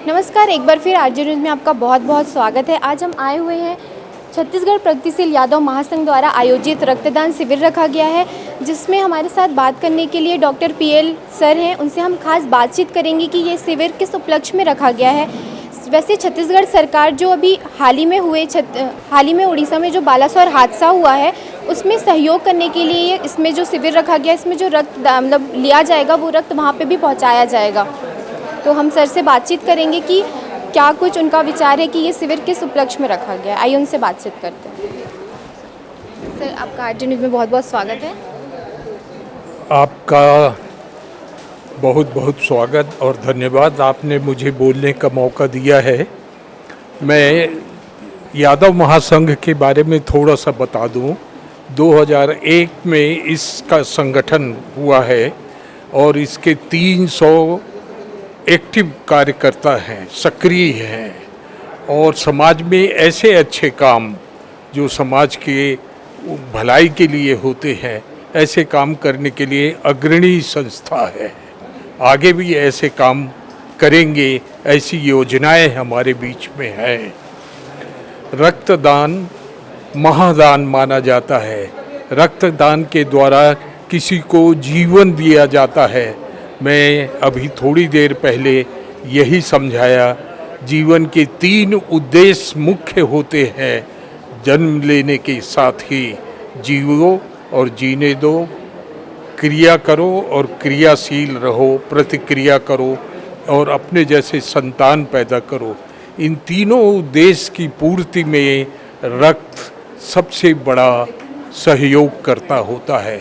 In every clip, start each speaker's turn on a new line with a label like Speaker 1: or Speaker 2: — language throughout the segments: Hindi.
Speaker 1: नमस्कार, एक बार फिर आरजे न्यूज़ में आपका बहुत बहुत स्वागत है। आज हम आए हुए हैं छत्तीसगढ़ प्रगतिशील यादव महासंघ द्वारा आयोजित रक्तदान शिविर रखा गया है, जिसमें हमारे साथ बात करने के लिए डॉक्टर पीएल सर हैं। उनसे हम खास बातचीत करेंगे कि ये शिविर किस उपलक्ष्य में रखा गया है। वैसे छत्तीसगढ़ सरकार जो अभी हाल ही में उड़ीसा में जो बालासोर हादसा हुआ है, उसमें सहयोग करने के लिए इसमें जो शिविर रखा गया है, इसमें जो रक्त मतलब लिया जाएगा वो रक्त वहाँ पे भी पहुँचाया जाएगा। तो हम सर से बातचीत करेंगे कि क्या कुछ उनका विचार है कि ये शिविर किस उपलक्ष्य में रखा गया है। आइए उनसे बातचीत करते हैं। सर, आपका आरजे न्यूज़ में बहुत बहुत स्वागत है।
Speaker 2: आपका बहुत बहुत स्वागत और धन्यवाद, आपने मुझे बोलने का मौका दिया है। मैं यादव महासंघ के बारे में थोड़ा सा बता दूं। 2001 में इसका संगठन हुआ है और इसके 300 एक्टिव कार्यकर्ता हैं, सक्रिय हैं और समाज में ऐसे अच्छे काम जो समाज के भलाई के लिए होते हैं, ऐसे काम करने के लिए अग्रणी संस्था है। आगे भी ऐसे काम करेंगे, ऐसी योजनाएं हमारे बीच में हैं। रक्तदान महादान माना जाता है। रक्तदान के द्वारा किसी को जीवन दिया जाता है। मैं अभी थोड़ी देर पहले यही समझाया। जीवन के 3 उद्देश्य मुख्य होते हैं। जन्म लेने के साथ ही जियो और जीने दो, क्रिया करो और क्रियाशील रहो, प्रतिक्रिया करो और अपने जैसे संतान पैदा करो। इन तीनों उद्देश्य की पूर्ति में रक्त सबसे बड़ा सहयोग करता होता है,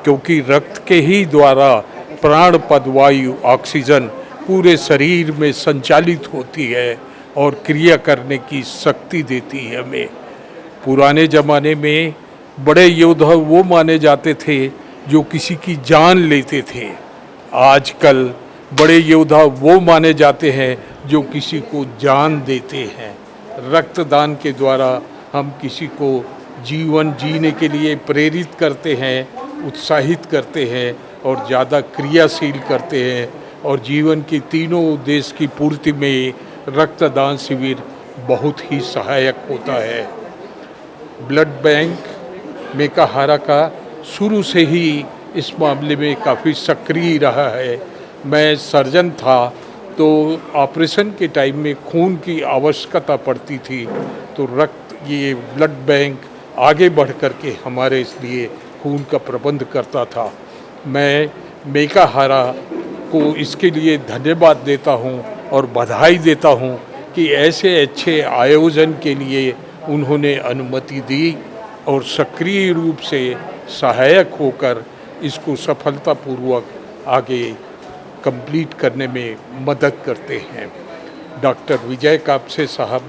Speaker 2: क्योंकि रक्त के ही द्वारा प्राण पद वायु ऑक्सीजन पूरे शरीर में संचालित होती है और क्रिया करने की शक्ति देती है हमें। पुराने ज़माने में बड़े योद्धा वो माने जाते थे जो किसी की जान लेते थे। आजकल बड़े योद्धा वो माने जाते हैं जो किसी को जान देते हैं। रक्तदान के द्वारा हम किसी को जीवन जीने के लिए प्रेरित करते हैं, उत्साहित करते हैं और ज़्यादा क्रियाशील करते हैं और जीवन की तीनों उद्देश्य की पूर्ति में रक्तदान शिविर बहुत ही सहायक होता है। ब्लड बैंक मेकाहारा का शुरू से ही इस मामले में काफ़ी सक्रिय रहा है। मैं सर्जन था तो ऑपरेशन के टाइम में खून की आवश्यकता पड़ती थी, तो ये ब्लड बैंक आगे बढ़ कर के हमारे इसलिए खून का प्रबंध करता था। मैं मेकाहारा को इसके लिए धन्यवाद देता हूं और बधाई देता हूं कि ऐसे अच्छे आयोजन के लिए उन्होंने अनुमति दी और सक्रिय रूप से सहायक होकर इसको सफलतापूर्वक आगे कंप्लीट करने में मदद करते हैं। डॉक्टर विजय कापसे साहब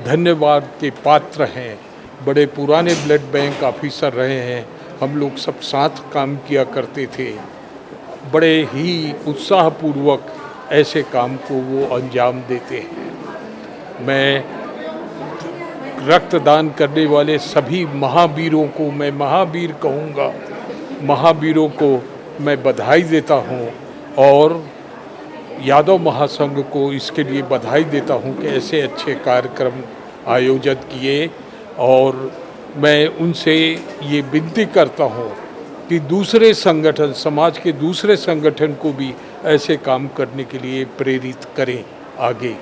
Speaker 2: धन्यवाद के पात्र हैं। बड़े पुराने ब्लड बैंक ऑफिसर रहे हैं। हम लोग सब साथ काम किया करते थे। बड़े ही उत्साहपूर्वक ऐसे काम को वो अंजाम देते हैं। मैं रक्तदान करने वाले सभी महावीरों को, मैं महावीर कहूँगा, महावीरों को मैं बधाई देता हूँ और यादव महासंघ को इसके लिए बधाई देता हूँ कि ऐसे अच्छे कार्यक्रम आयोजित किए। और मैं उनसे ये विनती करता हूँ कि दूसरे संगठन, समाज के दूसरे संगठन को भी ऐसे काम करने के लिए प्रेरित करें आगे,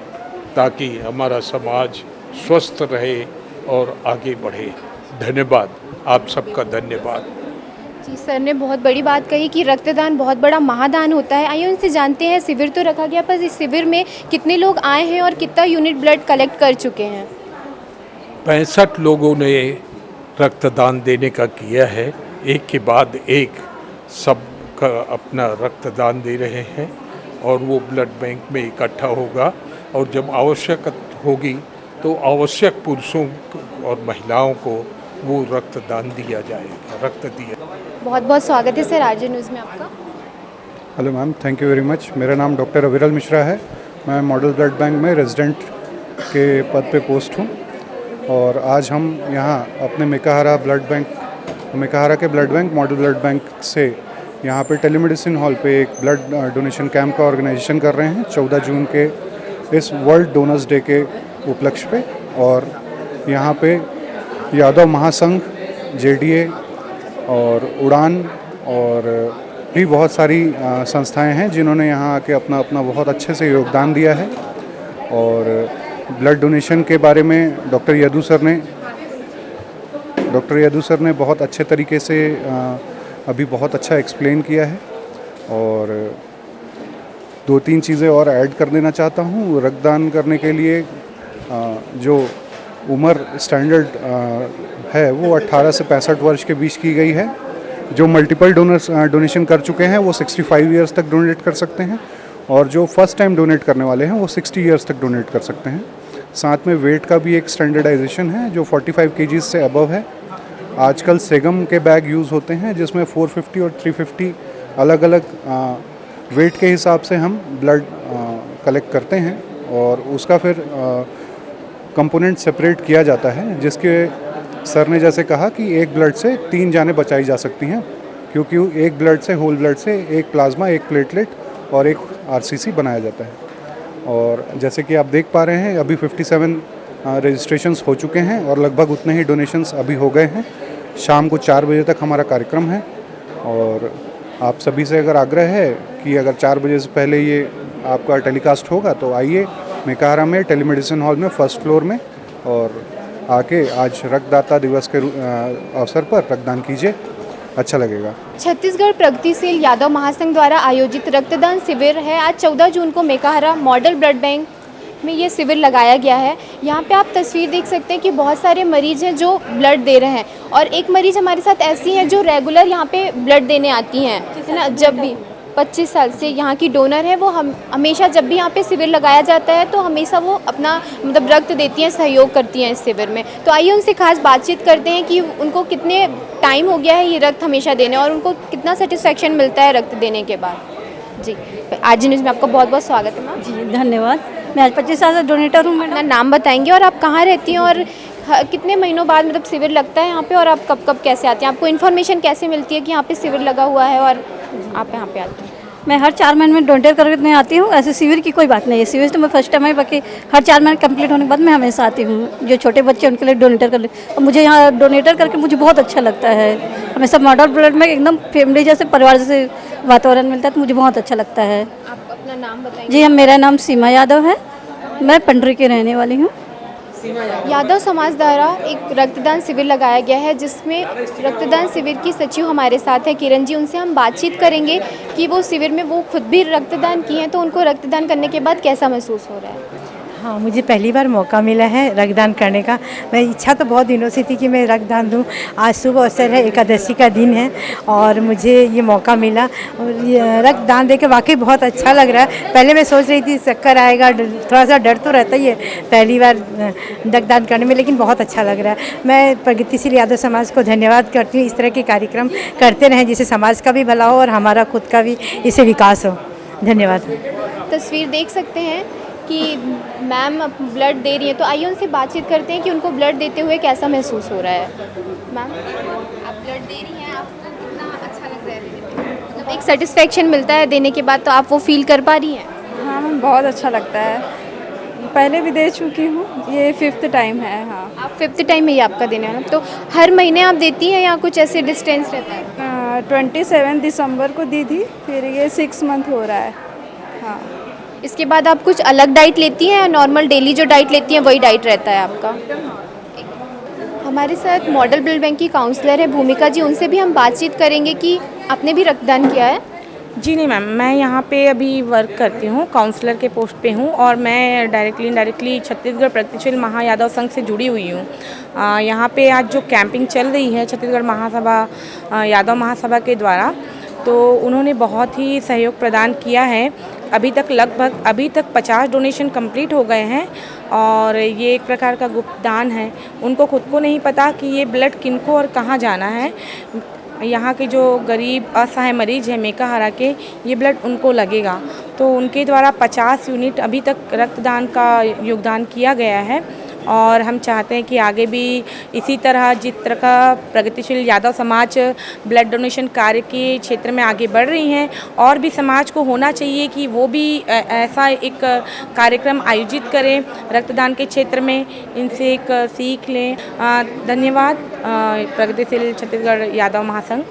Speaker 2: ताकि हमारा समाज स्वस्थ रहे और आगे बढ़े। धन्यवाद, आप सबका धन्यवाद।
Speaker 1: जी, सर ने बहुत बड़ी बात कही कि रक्तदान बहुत बड़ा महादान होता है। आइए उनसे जानते हैं, शिविर तो रखा गया, पर इस शिविर में कितने लोग आए हैं और कितना यूनिट ब्लड कलेक्ट कर चुके हैं?
Speaker 2: 65 लोगों ने रक्तदान देने का किया है। एक के बाद एक सब का अपना रक्तदान दे रहे हैं और वो ब्लड बैंक में इकट्ठा होगा और जब आवश्यक होगी तो आवश्यक पुरुषों और महिलाओं को वो रक्तदान दिया जाएगा, रक्त दिया।
Speaker 1: बहुत बहुत स्वागत है सर आरजे न्यूज़ में आपका।
Speaker 3: Hello ma'am, thank you very much. मेरा नाम डॉक्टर अविरल मिश्रा है। मैं मॉडल ब्लड बैंक में रेजिडेंट के पद पे पोस्ट हूँ और आज हम यहाँ अपने मेकाहारा के blood bank, model blood bank से यहाँ पे टेलीमेडिसिन हॉल पे एक ब्लड डोनेशन कैंप का ऑर्गेनाइजेशन कर रहे हैं 14 जून के इस वर्ल्ड डोनर्स डे के उपलक्ष्य पे। और यहाँ पे यादव महासंघ, जेडीए और उड़ान और भी बहुत सारी संस्थाएं हैं जिन्होंने यहाँ आके अपना अपना बहुत अच्छे से योगदान दिया है। और ब्लड डोनेशन के बारे में डॉक्टर यदु सर ने बहुत अच्छे तरीके से अभी बहुत अच्छा एक्सप्लेन किया है। और 2-3 चीज़ें और ऐड कर देना चाहता हूँ। रक्तदान करने के लिए जो उम्र स्टैंडर्ड है वो 18 से 65 वर्ष के बीच की गई है। जो मल्टीपल डोनेशन कर चुके हैं वो 65 ईयर्स तक डोनेट कर सकते हैं, और जो फर्स्ट टाइम डोनेट करने वाले हैं वो 60 ईयर्स तक डोनेट कर सकते हैं। साथ में वेट का भी एक स्टैंडर्डाइजेशन है जो 45 kg से अबव है। आजकल सेगम के बैग यूज़ होते हैं जिसमें 450 और 350 अलग अलग वेट के हिसाब से हम ब्लड कलेक्ट करते हैं, और उसका फिर कंपोनेंट सेपरेट किया जाता है, जिसके सर ने जैसे कहा कि एक ब्लड से 3 जानें बचाई जा सकती हैं, क्योंकि एक ब्लड से, होल ब्लड से एक प्लाज्मा, एक प्लेटलेट और एक आरसीसी बनाया जाता है। और जैसे कि आप देख पा रहे हैं अभी 57 रजिस्ट्रेशंस हो चुके हैं और लगभग उतने ही डोनेशंस अभी हो गए हैं। शाम को 4 बजे तक हमारा कार्यक्रम है, और आप सभी से अगर आग्रह है कि अगर 4 बजे से पहले ये आपका टेलीकास्ट होगा तो आइए मेकाहारा में टेलीमेडिसिन हॉल में 1st फ्लोर में, और आके आज रक्तदाता दिवस के अवसर पर रक्तदान कीजिए, अच्छा लगेगा।
Speaker 1: छत्तीसगढ़ प्रगतिशील यादव महासंघ द्वारा आयोजित रक्तदान शिविर है। आज 14 जून को मेकाहारा मॉडल ब्लड बैंक में ये शिविर लगाया गया है। यहाँ पे आप तस्वीर देख सकते हैं कि बहुत सारे मरीज हैं जो ब्लड दे रहे हैं, और एक मरीज हमारे साथ ऐसी हैं जो रेगुलर यहाँ पे ब्लड देने आती हैं, है ना। जब भी 25 साल से यहाँ की डोनर है, वो हमेशा जब भी यहाँ पे शिविर लगाया जाता है तो हमेशा वो अपना मतलब रक्त देती हैं, सहयोग करती हैं इस शिविर में। तो आइए उनसे खास बातचीत करते हैं कि उनको कितने टाइम हो गया है ये रक्त हमेशा देने, और उनको कितना सेटिस्फेक्शन मिलता है रक्त देने के बाद। जी, आज न्यूज़ में आपका बहुत बहुत स्वागत है मैम।
Speaker 4: जी धन्यवाद। मैं आज 25 साल से डोनेटर हूँ मैडम।
Speaker 1: अपना नाम बताएंगे और आप कहाँ रहती हैं, और कितने महीनों बाद मतलब शिविर लगता है यहाँ पे, और आप कब कब कैसे आते हैं, आपको इन्फॉर्मेशन कैसे मिलती है कि यहाँ पे शिविर लगा हुआ है और आप यहाँ पे आते हैं?
Speaker 4: मैं हर 4 महीने में डोनेट करने आती हूँ। ऐसे शिविर की कोई बात नहीं है, शिविर तो मैं फर्स्ट टाइम आई, बाकी हर 4 महीने कंप्लीट होने के बाद मैं हमेशा आती हूँ। जो छोटे बच्चे उनके लिए डोनेटर कर ले, और मुझे यहाँ डोनेटर करके मुझे बहुत अच्छा लगता है। हमेशा मॉडल ब्लड में एकदम फैमिली जैसे, परिवार जैसे वातावरण मिलता है, तो मुझे बहुत अच्छा लगता है।
Speaker 1: आप अपना नाम बताएंगे?
Speaker 4: जी, मेरा नाम सीमा यादव है, मैं पंडरी की रहने वाली हूँ।
Speaker 1: यादव समाज द्वारा एक रक्तदान शिविर लगाया गया है, जिसमें रक्तदान शिविर की सचिव हमारे साथ है किरण जी। उनसे हम बातचीत करेंगे कि वो शिविर में वो खुद भी रक्तदान किए हैं, तो उनको रक्तदान करने के बाद कैसा महसूस हो रहा है।
Speaker 5: हाँ, मुझे पहली बार मौका मिला है रक्तदान करने का। मैं इच्छा तो बहुत दिनों से थी कि मैं रक्तदान दूँ। आज शुभ अवसर है, एकादशी का दिन है और मुझे ये मौका मिला, और रक्तदान देकर वाकई बहुत अच्छा लग रहा है। पहले मैं सोच रही थी चक्कर आएगा, थोड़ा सा डर तो रहता ही है पहली बार रक्तदान करने में, लेकिन बहुत अच्छा लग रहा है। मैं प्रगतिशील यादव समाज को धन्यवाद करती हूँ। इस तरह के कार्यक्रम करते रहें जिससे समाज का भी भला हो और हमारा खुद का भी इससे विकास हो। धन्यवाद।
Speaker 1: तस्वीर देख सकते हैं कि मैम ब्लड दे रही है, तो आइए उनसे बातचीत करते हैं कि उनको ब्लड देते हुए कैसा महसूस हो रहा है। मैम, आप ब्लड दे रही हैं, आपको कितना अच्छा लग रहा है? मतलब एक सेटिस्फेक्शन मिलता है देने के बाद, तो आप वो फील कर पा रही हैं?
Speaker 6: हाँ मैम, बहुत अच्छा लगता है। पहले भी दे चुकी हूँ, ये 5th टाइम है। हाँ,
Speaker 1: आप 5th टाइम है ये आपका देने वाला, तो हर महीने आप देती हैं या कुछ ऐसे डिस्टेंस रहता है?
Speaker 6: 27 दिसंबर को दी थी, फिर ये 6 मंथ हो रहा है। हाँ,
Speaker 1: इसके बाद आप कुछ अलग डाइट लेती हैं या नॉर्मल डेली जो डाइट लेती हैं वही डाइट रहता है आपका? हमारे साथ मॉडल ब्लड बैंक की काउंसलर है भूमिका जी, उनसे भी हम बातचीत करेंगे कि आपने भी रक्तदान किया है।
Speaker 7: जी नहीं मैम, मैं यहाँ पे अभी वर्क करती हूँ, काउंसलर के पोस्ट पे हूँ, और मैं डायरेक्टली इनडायरेक्टली छत्तीसगढ़ प्रगतिशील महायादव संघ से जुड़ी हुई हूँ। यहाँ पे आज जो कैंपिंग चल रही है छत्तीसगढ़ महासभा यादव महासभा के द्वारा, तो उन्होंने बहुत ही सहयोग प्रदान किया है। अभी तक 50 डोनेशन कंप्लीट हो गए हैं, और ये एक प्रकार का गुप्त दान है। उनको खुद को नहीं पता कि ये ब्लड किनको और कहाँ जाना है। यहाँ के जो गरीब असहाय मरीज हैं मेकाहारा के, ये ब्लड उनको लगेगा। तो उनके द्वारा 50 यूनिट अभी तक रक्तदान का योगदान किया गया है, और हम चाहते हैं कि आगे भी इसी तरह जिस तरह का प्रगतिशील यादव समाज ब्लड डोनेशन कार्य के क्षेत्र में आगे बढ़ रही हैं, और भी समाज को होना चाहिए कि वो भी ऐसा एक कार्यक्रम आयोजित करें रक्तदान के क्षेत्र में, इनसे एक सीख लें। धन्यवाद प्रगतिशील छत्तीसगढ़ यादव महासंघ।